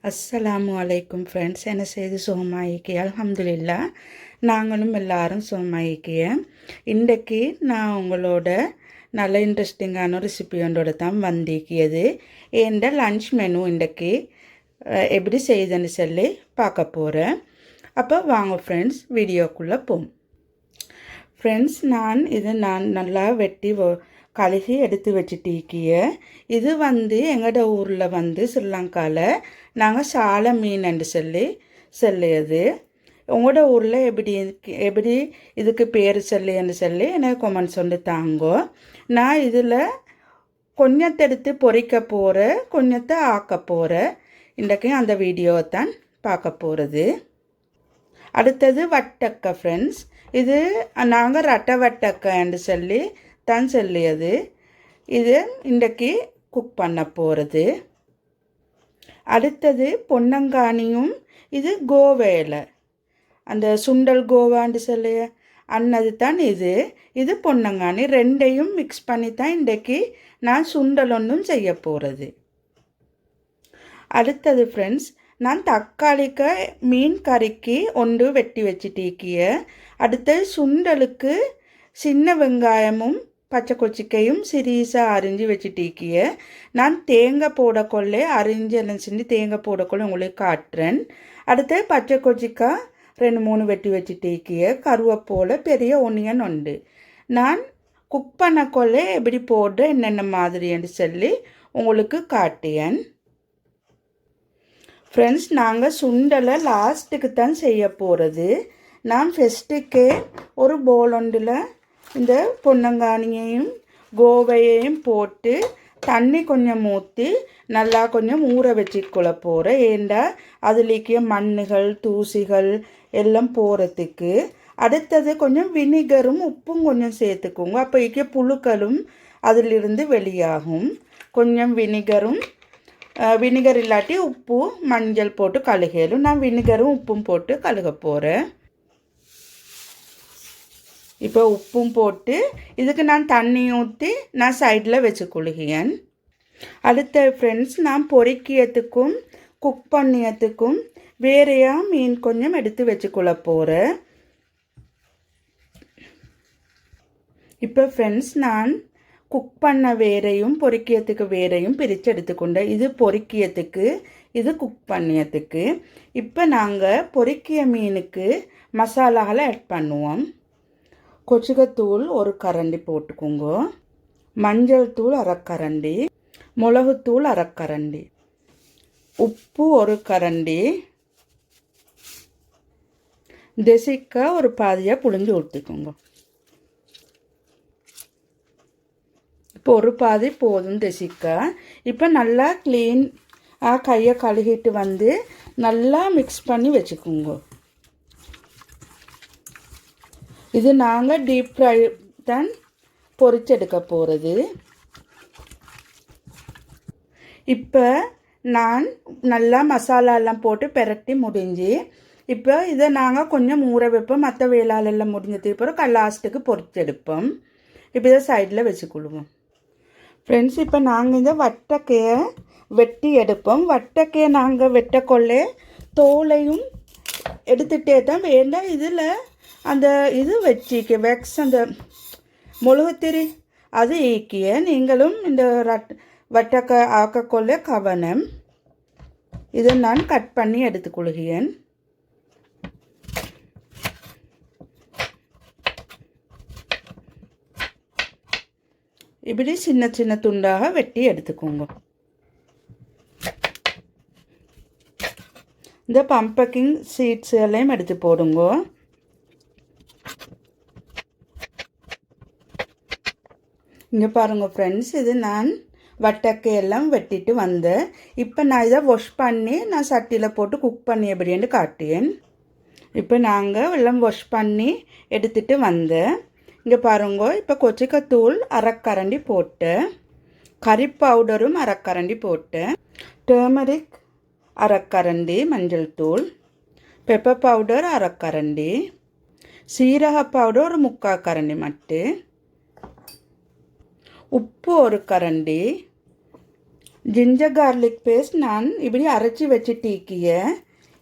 அஸ்ஸலாமு அலைக்கும் ஃப்ரெண்ட்ஸ். என்ன செய்து சுகமாயிக்கே? அல்ஹம்துலில்லா, நாங்களும் எல்லாரும் சுகமாயிக்கிய. இன்றைக்கு நான் உங்களோட நல்ல இன்ட்ரெஸ்டிங்கான ரெசிபி ஒன்றோட தான் வந்திக்கியது. என்ற லன்ச் மெனு இன்றைக்கு எப்படி செய்யுதுன்னு சொல்லி பார்க்க போகிறேன். அப்போ வாங்க ஃப்ரெண்ட்ஸ், வீடியோக்குள்ளே போம். ஃப்ரெண்ட்ஸ், நான் நல்லா வெட்டி கழுகி எடுத்து வச்சுட்டிக்கிய. இது எங்களோட ஊரில் ஸ்ரீலங்காவில் நாங்கள் சால மீன் என்று சொல்லியது. உங்களோட ஊரில் எப்படி இதுக்கு பேர் சொல்லி எனக்கு கொமெண்ட் சொல்லி தாங்கோ. நான் இதில் கொஞ்சத்தை எடுத்து பொரிக்க போகிறேன், கொஞ்சத்தை ஆக்க போகிறேன். இன்றைக்கு அந்த வீடியோவை தான் பார்க்க போகிறது. அடுத்தது வட்டக்க ஃப்ரெண்ட்ஸ். இது நாங்கள் ரட்டை வட்டக்கன்னு சொல்லி தான் சொல்லியது. இது இன்றைக்கு குக் பண்ண போகிறது. அடுத்தது பொன்னங்கானியும் இது கோவையில் அந்த சுண்டல் கோவான்னு சொல்லி அன்னது தான் இது பொன்னங்கானி. ரெண்டையும் மிக்ஸ் பண்ணி தான் இன்றைக்கு நான் சுண்டல் ஒன்றும் செய்ய போகிறது. அடுத்தது ஃப்ரெண்ட்ஸ், நான் தக்காளிக்கு மீன் கறிக்கு ஒன்று வெட்டி வச்சுட்டிக்கிய. அடுத்தது சுண்டலுக்கு சின்ன வெங்காயமும் பச்சை கொச்சிக்கையும் சிரீஸாக அரிஞ்சு வச்சுட்டிக்கிய. நான் தேங்காய் போடக்கொள்ளே அரிஞ்செல்லாம் செஞ்சு தேங்காய் போடக்கொள்ளே உங்களுக்கு காட்டுறேன். அடுத்து பச்சை கொச்சிக்காய் 2-3 வெட்டி வச்சுட்டிக்கிய. கருவேப்பிலை, பெரிய ஒனியன் உண்டு. நான் குக் பண்ணக்கொள்ளே எப்படி போடுற என்னென்ன மாதிரின்னு சொல்லி உங்களுக்கு காட்டியேன். ஃப்ரெண்ட்ஸ், நாங்கள் சுண்டலை லாஸ்ட்டுக்கு தான் செய்ய போகிறது. நான் ஃபஸ்ட்டுக்கே ஒரு போல் ஒன்றில் இந்த பொன்னங்கானியையும் கோவையையும் போட்டு தண்ணி கொஞ்சம் ஊற்றி நல்லா கொஞ்சம் ஊற வச்சுக்கொள்ள போகிறேன். ஏண்டா அதுலேக்கிய மண்ணுகள் தூசிகள் எல்லாம் போகிறதுக்கு. அடுத்தது கொஞ்சம் வினிகரும் உப்பும் கொஞ்சம் சேர்த்துக்கோங்க. அப்போ புழுக்களும் அதிலிருந்து வெளியாகும். கொஞ்சம் வினிகர் இல்லாட்டி உப்பு மஞ்சள் போட்டு கழுகலும். நான் வினிகரும் உப்பும் போட்டு கழுக போகிறேன். இப்போ உப்பும் போட்டு இதுக்கு நான் தண்ணி ஊற்றி நான் சைடில் வச்சு கொள்கிறேன். அடுத்த ஃப்ரெண்ட்ஸ், நான் பொரிக்கியத்துக்கும் குக் பண்ணியத்துக்கும் வேறையாக மீன் கொஞ்சம் எடுத்து வச்சுக்கொள்ள போகிறேன். இப்போ ஃப்ரெண்ட்ஸ், நான் குக் பண்ண வேறையும் பொரிக்கியத்துக்கு வேறையும் பிரித்து எடுத்துக்கொண்டேன். இது பொரிக்கியத்துக்கு, இது குக் பண்ணியத்துக்கு. இப்போ நாங்கள் பொரிக்கிய மீனுக்கு மசாலாவில் ஆட் பண்ணுவோம். கொச்சிக்கத்தூள் 1 கரண்டி போட்டுக்கோங்க. மஞ்சள் தூள் 1/2 கரண்டி, மிளகுத்தூள் 1/2 கரண்டி, உப்பு 1 கரண்டி, தேசிக்காய் ஒரு பாதியாக புழிஞ்சு ஊற்றிக்கோங்க. இப்போ ஒரு பாதி போதும் தேசிக்காய். இப்போ நல்லா கையை கழுகிட்டு நல்லா மிக்ஸ் பண்ணி வச்சுக்கோங்க. இது நாங்கள் டீப் ஃப்ரை தான் பொரிச்செடுக்க போகிறது. இப்போ நான் நல்லா மசாலாலாம் போட்டு பெரட்டி முடிஞ்சு இப்போ இதை நாங்கள் கொஞ்சம் ஊற வைப்போம். மற்ற வேளாலெல்லாம் முடிஞ்சதுக்கு பிறகு லாஸ்ட்டுக்கு பொரிச்செடுப்போம். இப்போ இதை சைடில் வச்சுக்கொள்வோம். ஃப்ரெண்ட்ஸ், இப்போ நாங்கள் இந்த வட்டக்கையை வெட்டி எடுப்போம். வட்டக்கையை நாங்கள் வெட்டக்கொள்ளே தோலையும் எடுத்துகிட்டே தான் வேண்டாம். இதில் அந்த இது வச்சிக்க வெக்ஸ் அந்த மிளகுத்திரி அது ஈக்கிய. நீங்களும் இந்த வட்டக்காய் ஆக்கக்கொள்ள கவனம். இதை நான் கட் பண்ணி எடுத்துக்கொள்கிறேன். இப்படி சின்ன சின்ன துண்டாக வெட்டி எடுத்துக்கோங்க. இந்த பம்பக்கிங் சீட்ஸ் எல்லாம் எடுத்து போடுங்க. இங்கே பாருங்கள் ஃப்ரெண்ட்ஸ், இது நான் வட்டக்கையெல்லாம் வெட்டிட்டு வந்தேன். இப்போ நான் இதை வாஷ் பண்ணி நான் சட்டியில் போட்டு குக் பண்ணி எப்படின்னு காட்டேன். இப்போ நாங்கள் எல்லாம் வாஷ் பண்ணி எடுத்துகிட்டு வந்தேன். இங்கே பாருங்க, இப்போ கொச்சிக்கத்தூள் 1/2 கரண்டி போட்டேன், கறி பவுடரும் 1/2 கரண்டி போட்டேன், டர்மரிக் 1/2 கரண்டி, மஞ்சள் தூள், பெப்பர் பவுடர் 1/2 கரண்டி, சீரக பவுடர் ஒரு 3/4 கரண்டி மட்டு, உப்பு 1 கரண்டி, ஜிஞ்சர் கார்லிக் பேஸ்ட் நான் இப்படி அரைச்சி வச்சுட்டீக்கிய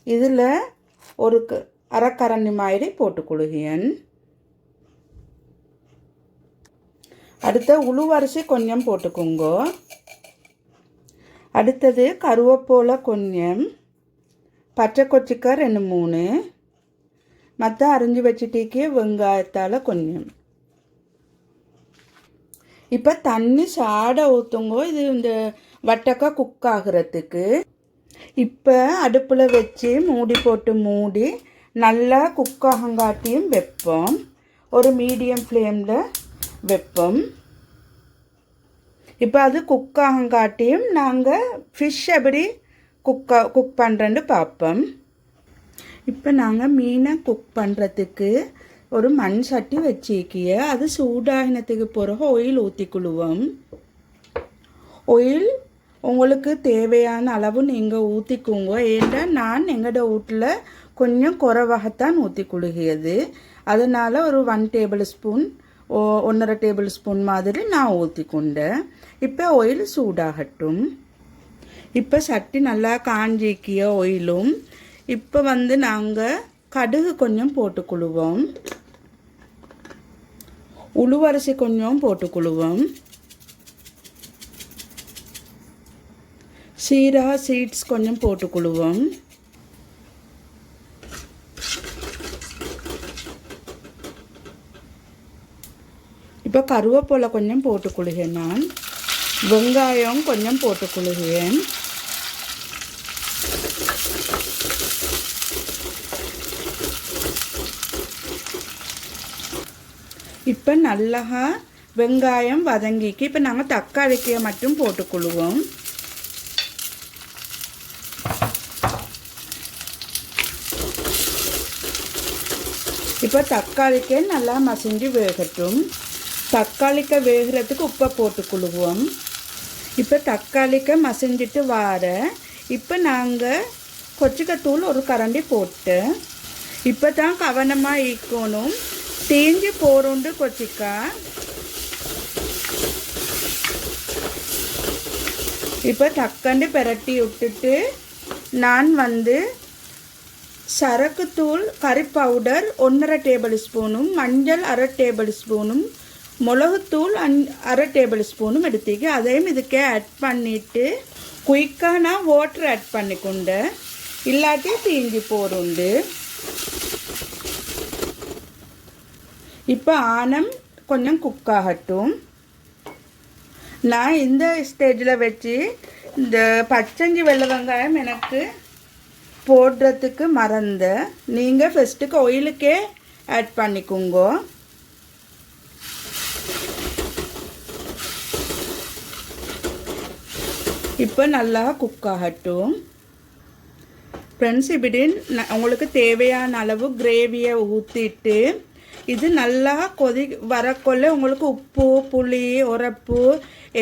இதில் ஒரு அரைக்கரண்டி மாதிரி போட்டுக்கொள்கிறேன். அடுத்த உளுவரிசி கொஞ்சம் போட்டுக்கோங்க. அடுத்தது கருவேப்பிலை கொஞ்சம், பச்சை கொச்சிக்காய் 2-3, மற்ற அரிஞ்சு வச்சுட்டீக்கிய வெங்காயத்தால் கொஞ்சம். இப்போ தண்ணி சாட ஊற்றுங்க, இது இந்த வட்டக்காய் குக் ஆகிறதுக்கு. இப்போ அடுப்பில் வச்சு மூடி போட்டு மூடி நல்லா குக் ஆகங்காட்டியும் வைப்போம். ஒரு மீடியம் ஃப்ளேமில் வைப்போம். இப்போ அது குக் ஆகங்காட்டியும் நாங்கள் ஃபிஷ் எப்படி குக் பண்ணுறேன்னு பார்ப்போம். இப்போ நாங்கள் மீனை குக் பண்ணுறதுக்கு ஒரு மண் சட்டி வச்சிக்கிய அது சூடாகினத்துக்கு பிறகு ஆயில் ஊற்றிக்கொள்வோம். ஆயில் உங்களுக்கு தேவையான அளவு நீங்கள் ஊற்றிக்கோங்க. ஏன்னா நான் எங்களோட வீட்டில் கொஞ்சம் குறைவாகத்தான் ஊற்றிக்கொள்கிறது. அதனால் ஒரு 1 டேபிள் ஸ்பூன் 1.5 டேபிள் ஸ்பூன் மாதிரி நான் ஊற்றிக்கொண்டேன். இப்போ ஆயில் சூடாகட்டும். இப்போ சட்டி நல்லா காஞ்சிக்கிய ஆயிலும். இப்போ நாங்கள் கடுகு கொஞ்சம் போட்டுக்கொள்வோம். உளுவரிசி கொஞ்சம் போட்டுக்கொள்வோம். சீரக சீட்ஸ் கொஞ்சம் போட்டுக்கொள்வோம். இப்போ கருவேப்பிலை கொஞ்சம் போட்டுக்கொள்கிறேன். நான் வெங்காயம் கொஞ்சம் போட்டுக்கொள்கிறேன். இப்போ நல்லா வெங்காயம் வதங்கிக்கு இப்போ நாங்கள் தக்காளிக்காயை மட்டும் போட்டுக்கொள்வோம். இப்போ தக்காளிக்காய் நல்லா மசிஞ்சு வேகட்டும். தக்காளிக்காய் வேகிறதுக்கு உப்பை போட்டுக்கொள்வோம். இப்போ தக்காளிக்காய் மசிஞ்சிட்டு வார இப்போ நாங்கள் கொச்சிக்காத்தூள் ஒரு கரண்டி போட்டு இப்போ தான் கவனமாக ஈக்கணும். தேஞ்சி போகிறோண்டு கொச்சிக்காய். இப்போ தக்காண்டி பிரட்டி விட்டுட்டு நான் சரக்குத்தூள் கறி பவுடர் 1.5 டேபிள் ஸ்பூனும், மஞ்சள் 1/2 டேபிள் ஸ்பூனும், மிளகுத்தூள் 1/2 டேபிள் ஸ்பூனும் எடுத்துக்க அதையும் இதுக்கே ஆட் பண்ணிவிட்டு குயிக்காக நான் வாட்டர் ஆட் பண்ணிக்கொண்டு இல்லாட்டி தீஞ்சி போருண்டு. இப்போ ஆனம் கொஞ்சம் குக் ஆகட்டும். நான் இந்த ஸ்டேஜில் வச்சு இந்த பச்சஞ்சி வெள்ளை வெங்காயம் எனக்கு போடுறதுக்கு மறந்த நீங்கள் ஃபஸ்ட்டுக்கு ஆயிலுக்கே ஆட் பண்ணிக்கோங்க. இப்போ நல்லா குக் ஆகட்டும். ஃப்ரெண்ட்ஸ், இப்படி உங்களுக்கு தேவையான அளவு கிரேவியை ஊற்றிட்டு இது நல்லா வரக்கொள்ள உங்களுக்கு உப்பு புளி உரப்பு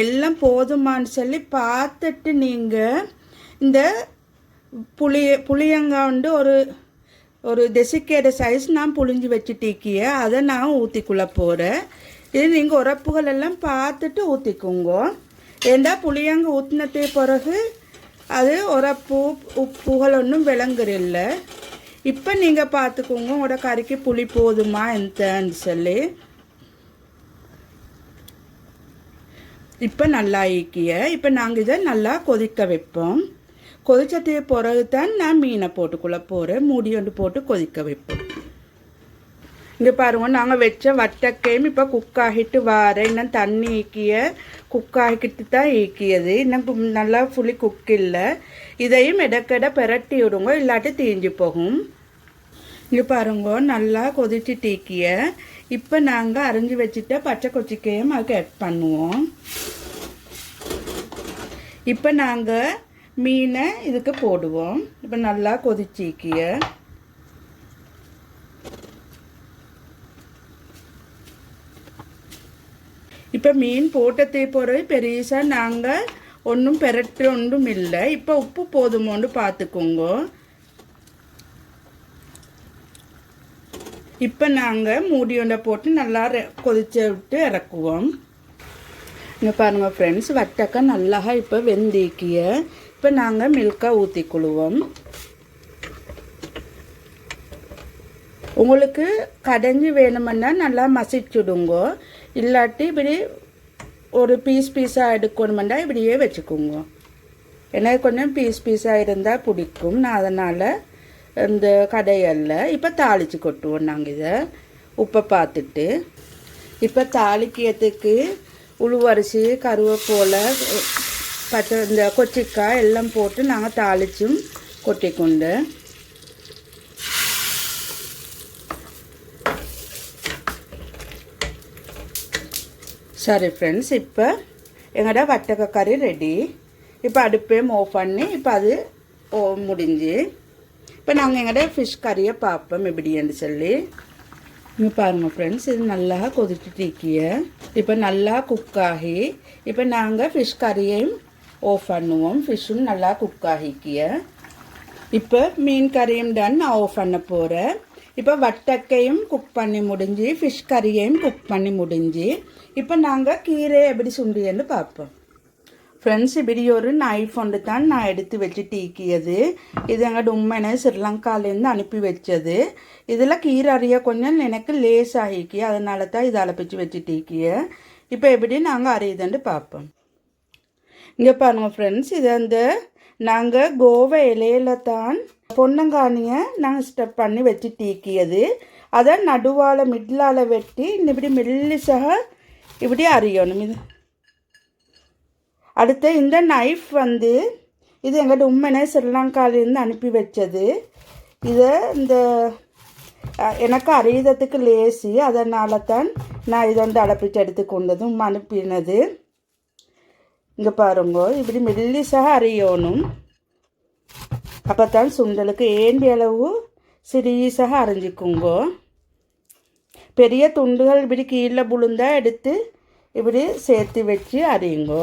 எல்லாம் போதுமான்னு சொல்லி பார்த்துட்டு நீங்கள் இந்த புளியங்காய் ஒரு டெசிக்கேட சைஸ் நான் புளிஞ்சு வச்சுட்டீக்கிய அதை நான் ஊற்றிக்குள்ளே போகிறேன். இது நீங்கள் உரப்புகள் எல்லாம் பார்த்துட்டு ஊற்றிக்கோங்க. ஏண்டா புளியங்க ஊற்றினதே பிறகு அது உரப்பு உப்புகள் ஒன்றும் விளங்குறில்ல. இப்போ நீங்கள் பார்த்துக்கோங்க உங்களோட கறிக்கு புளி போதுமா எந்தன்னு சொல்லி. இப்போ நல்லா ஈக்கிய இப்போ நாங்கள் இதை நல்லா கொதிக்க வைப்போம். கொதிச்சதே பிறகு தான் நான் மீனை போட்டுக்குள்ளே போகிறேன். மூடி ஒன்று போட்டு கொதிக்க வைப்போம். இங்கே பாருங்க, நாங்கள் வச்ச வட்டக்கையும் இப்போ குக் ஆகிட்டு வாரேன். இன்னும் தண்ணி ஈக்கிய குக் ஆகிக்கிட்டு தான் ஈக்கியது. இன்னும் நல்லா ஃபுல்லி குக் இல்லை. இதையும் இடக்கடை பிரட்டி விடுங்க, இல்லாட்டி தீஞ்சு போகும். இங்கே பாருங்க, நல்லா கொதிச்சு டீக்கிய இப்போ நாங்கள் அரிஞ்சு வச்சுட்ட பச்சை கொச்சிக்கையும் அதுக்கு ஆட் பண்ணுவோம். இப்போ நாங்கள் மீனை இதுக்கு போடுவோம். இப்போ நல்லா கொதிச்சிக்கிய இப்போ மீன் போட்டதே பிறகு பெருசாக நாங்கள் ஒன்றும் பெரட்டு ஒன்றும் இல்லை. இப்போ உப்பு போதுமோன்னு பார்த்துக்கோங்க. இப்போ நாங்கள் மூடி ஒன்றை போட்டு நல்லா கொதிச்சு விட்டு இறக்குவோம். இங்கே பாருங்கள் ஃப்ரெண்ட்ஸ், வட்டக்காய் நல்லா இப்போ வெந்திக்கிய. இப்போ நாங்கள் மில்காக ஊற்றிக்கொள்வோம். உங்களுக்கு கடைஞ்சி வேணுமென்னா நல்லா மசிச்சுடுங்கோ. இல்லாட்டி இப்படி ஒரு பீஸாக எடுக்கணுமெண்டா இப்படியே வச்சுக்கோங்க. எனக்கு கொஞ்சம் பீஸாக இருந்தால் பிடிக்கும். நான் அதனால் இந்த கடையல்ல இப்போ தாளித்து கொட்டுவோம். நாங்கள் இதை உப்பை பார்த்துட்டு இப்போ தாளிக்கிறதுக்கு உளுவரிசி, கருவேப்பிலை, பச்சை இந்த கொச்சிக்காய் எல்லாம் போட்டு நாங்கள் தாளிச்சும் கொட்டிக்கொண்டு சரி ஃப்ரெண்ட்ஸ், இப்போ எங்களோட வட்டக்காய் கறி ரெடி. இப்போ அடுப்பையும் ஆஃப் பண்ணி இப்போ அது முடிஞ்சு இப்போ நாங்கள் எங்களோட ஃபிஷ் கறியை பார்ப்போம் எப்படின்னு சொல்லி. இங்கே பாருங்கள் ஃப்ரெண்ட்ஸ், இது நல்லா கொதிச்சுட்டிக்கிய. இப்போ நல்லா குக் ஆகி இப்போ நாங்கள் ஃபிஷ் கறியையும் ஆஃப் பண்ணுவோம். ஃபிஷ்ஷும் நல்லா குக் ஆகிக்கிய. இப்போ மீன் கறியும் டன் நான் ஆஃப் பண்ண போகிறேன். இப்போ வட்டக்கையும் குக் பண்ணி முடிஞ்சு, ஃபிஷ் கறியையும் குக் பண்ணி முடிஞ்சு இப்போ நாங்கள் கீரையை எப்படி சுண்டியன்னு பார்ப்போம். ஃப்ரெண்ட்ஸ், இப்படி ஒரு நைஃப் ஒன்று தான் நான் எடுத்து வச்சு டீக்கியது. இது எங்கள் உண்மையான ஸ்ரீலங்காலேருந்து அனுப்பி வச்சது. இதில் கீரை அறிய கொஞ்சம் எனக்கு லேஸ் ஆகிக்கிய, அதனால தான் இதை அலப்பிச்சு வச்சு டீக்கிய. இப்போ எப்படி நாங்கள் அறியுதுன்னு பார்ப்போம். இங்கே பாருங்கள் ஃப்ரெண்ட்ஸ், இது அந்த நாங்கள் கோவை இலையில தான் பொன்னங்கானியை நாங்கள் ஸ்டெப் பண்ணி வச்சு டீக்கியது. அதை நடுவால் மிட்லால் வெட்டி இப்படி மெல்லிசாக இப்படி அறியணும். இது அடுத்து இந்த நைஃப் வந்து இது எங்கள்கிட்ட உண்மைனே ஸ்ரீலங்காலேருந்து அனுப்பி வச்சது. இதை இந்த எனக்கு அறியறதுக்கு லேசி, அதனால தான் நான் இதை வந்து அலப்பிச்சு எடுத்துக்கொண்டதும் அனுப்பினது. இங்கே பாருங்க, இப்படி மெல்லிசாக அரையணும். அப்போ தான் சுண்டலுக்கு ஏண்டிய அளவு சிறியசாக அரைஞ்சிக்குங்க. பெரிய துண்டுகள் இப்படி கீழே புழுந்தா எடுத்து இப்படி சேர்த்து வச்சு அரையுங்க.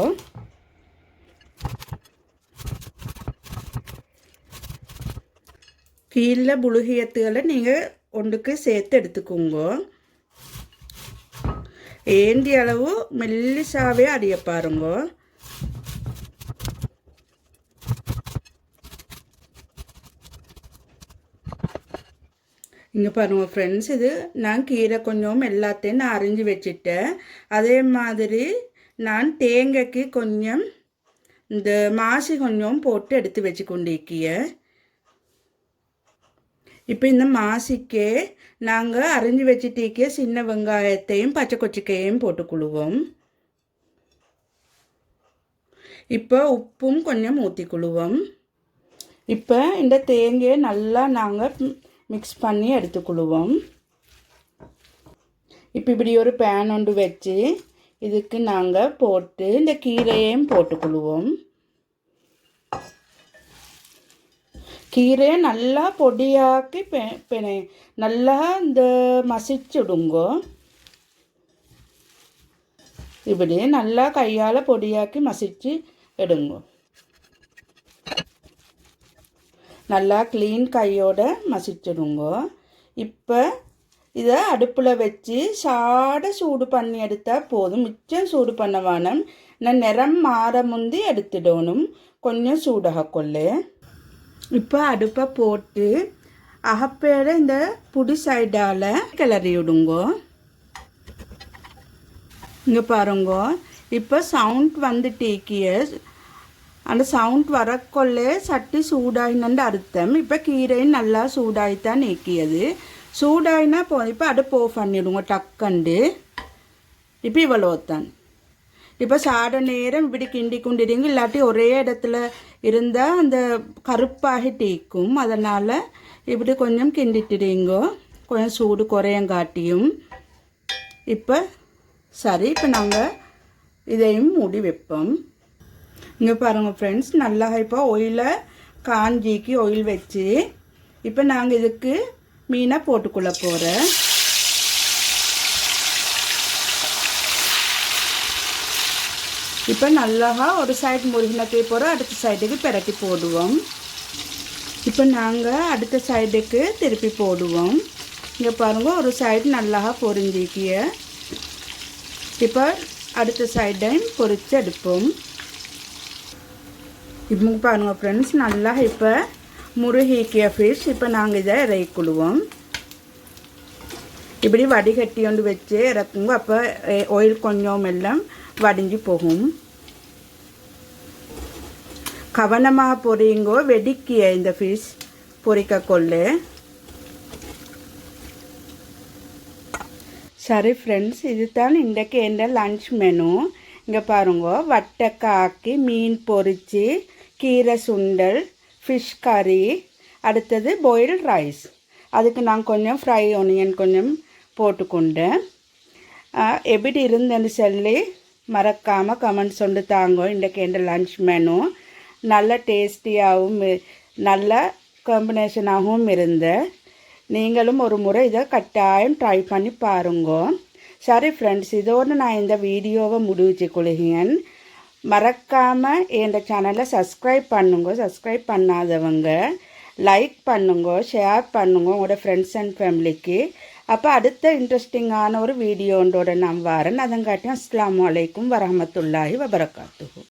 கீழே புழுகியத்துகளை நீங்கள் ஒன்றுக்கு சேர்த்து எடுத்துக்கோங்க. ஏண்டிய அளவு மெல்லிசாவே அரிய பாருங்க. இங்கே பாருங்கள் ஃப்ரெண்ட்ஸ், இது நான் கீரை கொஞ்சம் எல்லாத்தையும் நான் அரிஞ்சு வச்சுட்டேன். அதே மாதிரி நான் தேங்காய்க்கு கொஞ்சம் இந்த மாசி கொஞ்சம் போட்டு எடுத்து வச்சு கொண்டிருக்கிய. இப்போ இந்த மாசிக்கே நாங்கள் அரிஞ்சு வச்சுட்டிக்க சின்ன வெங்காயத்தையும் பச்சை கொச்சிக்காயையும் போட்டுக்கொள்வோம். இப்போ உப்பும் கொஞ்சம் ஊற்றிக்கொள்வோம். இப்போ இந்த தேங்காயை நல்லா நாங்கள் மிக்ஸ் பண்ணி எடுத்துக்கொள்வோம். இப்போ இப்படி ஒரு பேன் ஒன்று வச்சு இதுக்கு நாங்கள் போட்டு இந்த கீரையையும் போட்டுக்கொள்வோம். கீரையை நல்லா பொடியாக்கி நல்லா இந்த மசிச்சுடுங்கோ. இப்படி நல்லா கையால் பொடியாக்கி மசிச்சு எடுங்கோ. நல்லா க்ளீன் கையோட மசிச்சிடுங்க. இப்போ இதை அடுப்பில் வச்சு சாட சூடு பண்ணி எடுத்தால் போதும். மிச்சம் சூடு பண்ண வேணும். நான் நிறம் மாற முந்தி எடுத்துடணும். கொஞ்சம் சூடாக கொள்ளு. இப்போ அடுப்பை போட்டு அகப்பேட இந்த புடி சைடால் கிளறி விடுங்க. இங்கே பாருங்க, இப்போ சவுண்ட் வந்துட்டேக்கிய. அந்த சவுண்ட் வரக்கொள்ளே சட்டி சூடாயினு அர்த்தம். இப்போ கீரையும் நல்லா சூடாயித்தான் நீக்கியது. சூடாயினா போதும். இப்போ அடுப்பு ஆஃப் பண்ணிவிடுங்க டக்கண்டு. இப்போ இவ்வளோத்தான். இப்போ சாட நேரம் இப்படி கிண்டி கொண்டிடுங்க. இல்லாட்டி ஒரே இடத்துல இருந்தால் அந்த கருப்பாகி டீக்கும். அதனால் இப்படி கொஞ்சம் கிண்டிட்டுடுங்க, கொஞ்சம் சூடு குறையங்காட்டியும். இப்போ சரி, இப்போ நாங்கள் இதையும் மூடி வைப்போம். இங்கே பாருங்கள் ஃப்ரெண்ட்ஸ், நல்லா இப்போ ஆயிலை காஞ்சிக்கு ஆயில் வச்சு இப்போ நாங்கள் இதுக்கு மீனை போட்டுக்கொள்ள போகிறேன். இப்போ நல்லா ஒரு சைடு முருகினத்தை போகிற அடுத்த சைடுக்கு பிரட்டி போடுவோம். இப்போ நாங்கள் அடுத்த சைடுக்கு திருப்பி போடுவோம். இங்கே பாருங்கள், ஒரு சைடு நல்லா பொரிஞ்சிக்கிய. இப்போ அடுத்த சைடையும் பொரித்து எடுப்போம். இப்போ பாருங்கள் ஃப்ரெண்ட்ஸ், நல்லா இப்போ முருகிக்கிய ஃபிஷ் இப்போ நாங்கள் இதை இறக்கிடுவோம். இப்படி வடிகட்டி கொண்டு வச்சு இறக்குங்க. அப்போ ஆயில் கொஞ்சம் எல்லாம் வடிஞ்சு போகும். கவனமாக பொரியுங்கோ, வெடிக்கிய இந்த ஃபிஷ் பொரிக்க கொள்ள. சரி ஃப்ரெண்ட்ஸ், இது தான் இன்றைக்கு எந்த லன்ச் மெனு. இங்கே பாருங்க, வட்டைக்காக்கி மீன் பொரிச்சு, கீரை சுண்டல், ஃபிஷ் கறி, அடுத்தது பாயில் ரைஸ். அதுக்கு நான் கொஞ்சம் ஃப்ரை ஆனியன் கொஞ்சம் போட்டுக்கொண்டேன். எப்படி இருந்தேன்னு சொல்லி மறக்காமல் கமெண்ட்ஸ் கொண்டு தாங்க. இன்றைக்கு எந்த லன்ச் மெனு நல்ல டேஸ்டியாகவும் நல்ல காம்பினேஷனாகவும் இருந்தேன். நீங்களும் ஒரு முறை இதை கட்டாயம் ட்ரை பண்ணி பாருங்க. சரி ஃப்ரெண்ட்ஸ், இதோடு நான் இந்த வீடியோவை முடிச்சு கொள்கிறேன். மறக்காமல் என் சேனலை சப்ஸ்கிரைப் பண்ணுங்க. சப்ஸ்கிரைப் பண்ணாதவங்க லைக் பண்ணுங்க, ஷேர் பண்ணுங்க உங்களோட ஃப்ரெண்ட்ஸ் அண்ட் ஃபேமிலிக்கு. அப்போ அடுத்த இன்ட்ரெஸ்டிங்கான ஒரு வீடியோண்டோட நான் வரேன். அதங்காட்டியும் அஸ்ஸலாமு அலைக்கும் வரஹ்மத்துல்லாஹி வபரகாத்துஹு.